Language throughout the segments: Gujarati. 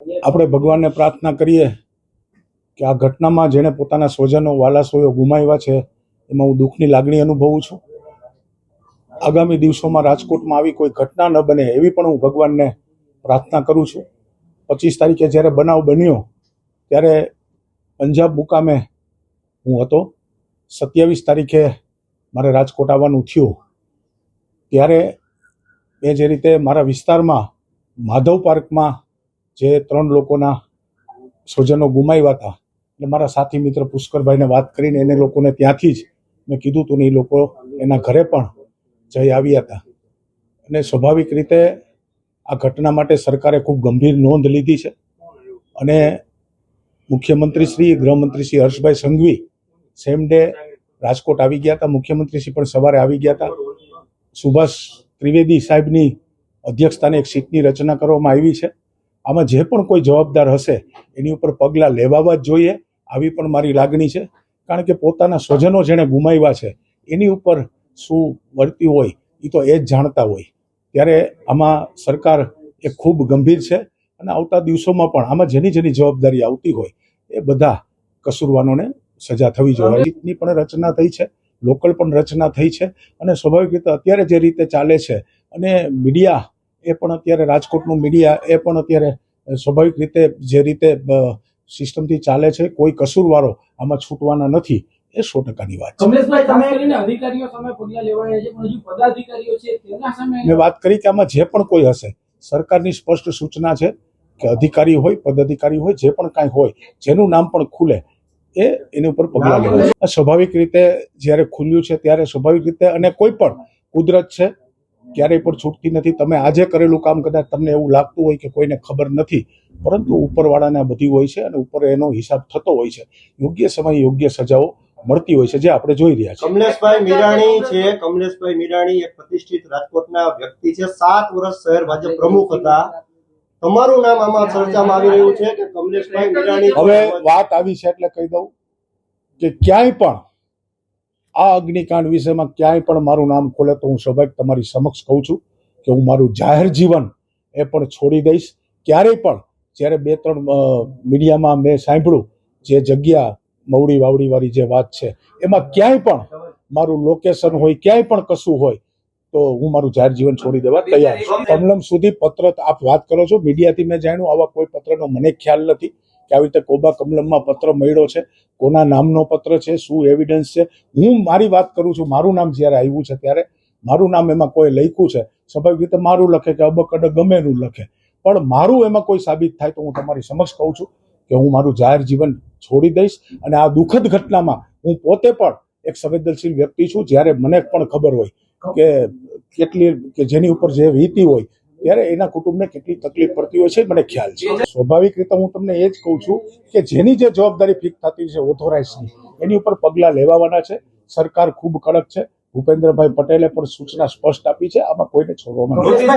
આપણે ભગવાનને પ્રાર્થના કરીએ કે આ ઘટનામાં જેણે પોતાના સ્વજનો વાલાસોયો ગુમાવ્યા છે એમાં હું દુઃખની લાગણી અનુભવું છું. આગામી દિવસોમાં રાજકોટમાં આવી કોઈ ઘટના ન બને એવી પણ હું ભગવાનને પ્રાર્થના કરું છું. 25 તારીખે જ્યારે બનાવ બન્યો ત્યારે પંજાબ મુકામે હું હતો. 27 તારીખે મારે રાજકોટ આવવાનું થયું. ત્યારે એ જે રીતે મારા વિસ્તારમાં માધવ પાર્કમાં જે 3 લોકોના સ્વજનો ગુમાવ્યા હતા એટલે મારા સાથી મિત્ર પુષ્કરભાઈને વાત કરીને એને લોકોને ત્યાંથી જ મેં કીધું હતું ને એ લોકો એના ઘરે પણ જઈ આવ્યા હતા. અને સ્વાભાવિક રીતે આ ઘટના માટે સરકારે ખૂબ ગંભીર નોંધ લીધી છે અને મુખ્યમંત્રી શ્રી ગૃહમંત્રી શ્રી હર્ષભાઈ સંઘવી સેમ ડે રાજકોટ આવી ગયા હતા. મુખ્યમંત્રી શ્રી પણ સવારે આવી ગયા હતા. સુભાષ ત્રિવેદી સાહેબની અધ્યક્ષતાને એક સીટની રચના કરવામાં આવી છે. આમાં જે પણ કોઈ જવાબદાર હશે એની ઉપર પગલાં લેવાવા જ જોઈએ, આવી પણ મારી લાગણી છે. કારણ કે પોતાના સ્વજનો જેણે ગુમાવ્યા છે એની ઉપર શું વર્ત્યું હોય એ તો એ જ જાણતા હોય. ત્યારે આમાં સરકાર એ ખૂબ ગંભીર છે અને આવતા દિવસોમાં પણ આમાં જેની જેની જવાબદારી આવતી હોય એ બધા કસૂરવારોને સજા થવી જોઈએ. રીતની પણ રચના થઈ છે, લોકલ પણ રચના થઈ છે અને સ્વાભાવિક રીતે અત્યારે જે રીતે ચાલે છે અને મીડિયા એ પણ અત્યારે રાજકોટનું મીડિયા એ પણ અત્યારે સ્વાભાવિક રીતે જે રીતે સિસ્ટમથી ચાલે છે, કોઈ કસૂરવારો આમાં છૂટવાના નથી. એ 100%ની વાત છે. મેં વાત કરી કે આમાં જે પણ કોઈ હશે સરકારની સ્પષ્ટ સૂચના છે કે અધિકારી હોય, પદાધિકારી હોય, જે પણ કાંઈ હોય જેનું નામ પણ ખુલે એની ઉપર પગલાં લેવા. સ્વાભાવિક રીતે જ્યારે ખુલ્યું છે ત્યારે સ્વાભાવિક રીતે અને કોઈ પણ કુદરત છે ક્યારેય પણ છૂટતી નથી. તમે આજે કરેલું કામ કદાચ તમને એવું લાગતું હોય કે કોઈને ખબર નથી, પરંતુ ઉપરવાળાને બધી હોય છે અને ઉપર એનો હિસાબ થતો હોય છે. યોગ્ય સમયે યોગ્ય સજાઓ મળતી હોય છે જે આપણે જોઈ રહ્યા છીએ. કમલેશભાઈ મીરાણી છે. કમલેશભાઈ મીરાણી એક પ્રતિષ્ઠિત રાજકોટના વ્યક્તિ છે. 7 વર્ષ શહેર ભાજપ પ્રમુખ હતા. તમારું નામ આમાં ચર્ચામાં આવી રહ્યું છે કે કમલેશભાઈ મીરાણી. હવે વાત આવી છે એટલે કહી દઉં કે ક્યાંય પણ આ અગ્નિકાંડ વિષયમાં ક્યાંય પણ મારું નામ ખોલે તો હું સ્વાભાવિક તમારી સમક્ષ કહું છું કે હું મારું જાહેર જીવન એ પણ છોડી દઈશ. ક્યારેય પણ જ્યારે 2-3 મીડિયામાં મેં સાંભળ્યું જે જગ્યા મવડી વાવડી વાળી જે વાત છે એમાં ક્યાંય પણ મારું લોકેશન હોય, ક્યાંય પણ કશું હોય તો હું મારું જાહેર જીવન છોડી દેવા તૈયાર છું. કમલમ સુધી પત્ર આપ વાત કરો છો, મીડિયાથી મેં જાણ્યું, આવા કોઈ પત્રનો મને ખ્યાલ નથી કે આવી રીતે કોબા કમલમમાં પત્ર મળ્યો છે, કોના નામનો પત્ર છે, શું એવિડન્સ છે. હું મારી વાત કરું છું. મારું નામ જ્યારે આવ્યું છે ત્યારે મારું નામ એમાં કોઈ લખ્યું છે, સ્વાભાવિક રીતે મારું લખે કે અબકડ ગમે એનું લખે, પણ મારું એમાં કોઈ સાબિત થાય તો હું તમારી સમક્ષ કહું છું કે હું મારું જાહેર જીવન છોડી દઈશ. અને આ દુઃખદ ઘટનામાં હું પોતે પણ એક સંવેદનશીલ વ્યક્તિ છું. જ્યારે મને પણ ખબર હોય કે કેટલી કે જેની ઉપર જે વીતી હોય ત્યારે એના કુટુંબને કેટલી તકલીફ પડતી હોય છે મને ખ્યાલ છે. સ્વાભાવિક રીતે હું તમને એ જ કહું છું કે જેની જે જવાબદારી ફિક્સ થતી છે ઓથોરાઇઝની એની ઉપર પગલાં લેવાના છે. સરકાર ખૂબ કડક છે. ભૂપેન્દ્રભાઈ પટેલે પણ સૂચના સ્પષ્ટ આપી છે. આમાં કોઈને છોડવામાં નથી.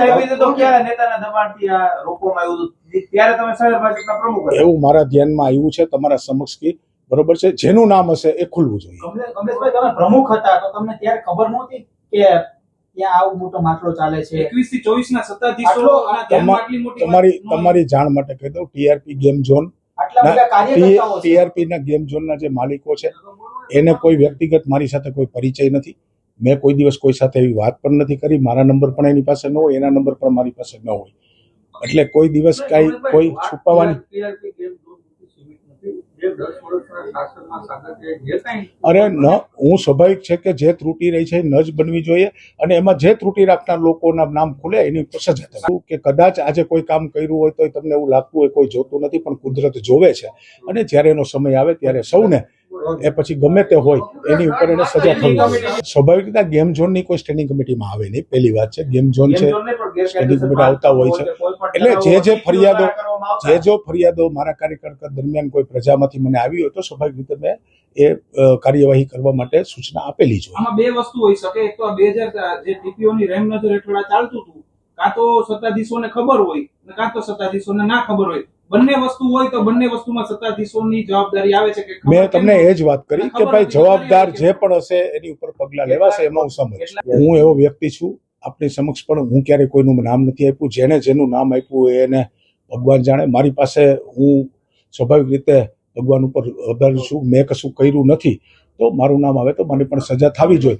એવું મારા ધ્યાનમાં આવ્યું છે તમારા સમક્ષ કે બરોબર છે, જેનું નામ હશે એ ખુલવું જોઈએ. કમલેશભાઈ તમે પ્રમુખ હતા તો તમને ત્યારે ખબર નહોતી કે ત્યાં આવું મોટો માટલો ચાલે છે? 21 થી 24 ના સત્તાધીશો તમારી જાણ માટે કહી દઉં, ટીઆરપી ગેમ ઝોન ના ગેમ ઝોનના જે માલિકો છે એને કોઈ વ્યક્તિગત મારી સાથે કોઈ પરિચય નથી. મેં કોઈ દિવસ કોઈ સાથે એવી વાત પણ નથી કરી. મારા નંબર પણ એની પાસે ન હોય, એના નંબર પણ મારી પાસે ન હોય. એટલે કોઈ દિવસ કઈ કોઈ છુપાવવાની અરે ન, હું સ્વાભાવિક છે કે જે ત્રુટિ રહી છે ન જ બનવી જોઈએ અને એમાં જે ત્રુટિ રાખનાર લોકોના નામ ખુલે એની ઉપર સજા થાય. કે કદાચ આજે કોઈ કામ કર્યું હોય તો તમને એવું લાગતું હોય કોઈ જોતું નથી, પણ કુદરત જોવે છે અને જ્યારે એનો સમય આવે ત્યારે સૌને એ પછી ગમે તે હોય એની ઉપર એને સજા થવી જોઈએ. સ્વાભાવિક રીતે ગેમ ઝોનની કોઈ સ્ટેન્ડિંગ કમિટીમાં આવે નહીં, પહેલી વાત છે. ગેમ ઝોન છે સ્ટેન્ડિંગ કમિટી આવતા હોય છે એટલે જે ફરિયાદો મારા કાર્યકાળ દરમિયાન કોઈ પ્રજામાંથી મને આવી હોય તો સ્વાભાવિક રીતે મેં એ કાર્યવાહી કરવા માટે સૂચના આપેલી છે. આમાં બે વસ્તુ હોઈ શકે. એક તો 2000 જે ટીપીઓની રહેમ નજર હેઠળ ચાલતું હતું, કાં તો સત્તાધીશોને ખબર હોય અને કાં તો સત્તાધીશોને ના ખબર હોય. બંને વસ્તુ હોય તો બંને વસ્તુમાં સત્તાધીશોની જવાબદારી આવે છે. કે મેં તમને એ જ વાત કરી કે ભાઈ જવાબદાર જે પણ હશે એની ઉપર પગલાં લેવાશે, એમાં હું સમજ. હું એવો વ્યક્તિ છું આપની સમક્ષ પણ હું ક્યારેય કોઈનું નામ નથી આપ્યું. જેને જેનું નામ આપ્યું એને ભગવાન જાણે. મારી પાસે હું સ્વાભાવિક રીતે ભગવાન ઉપર આધાર છું, મેં કશું કર્યું નથી, તો મારું નામ આવે તો મને પણ સજા થવી જોઈએ.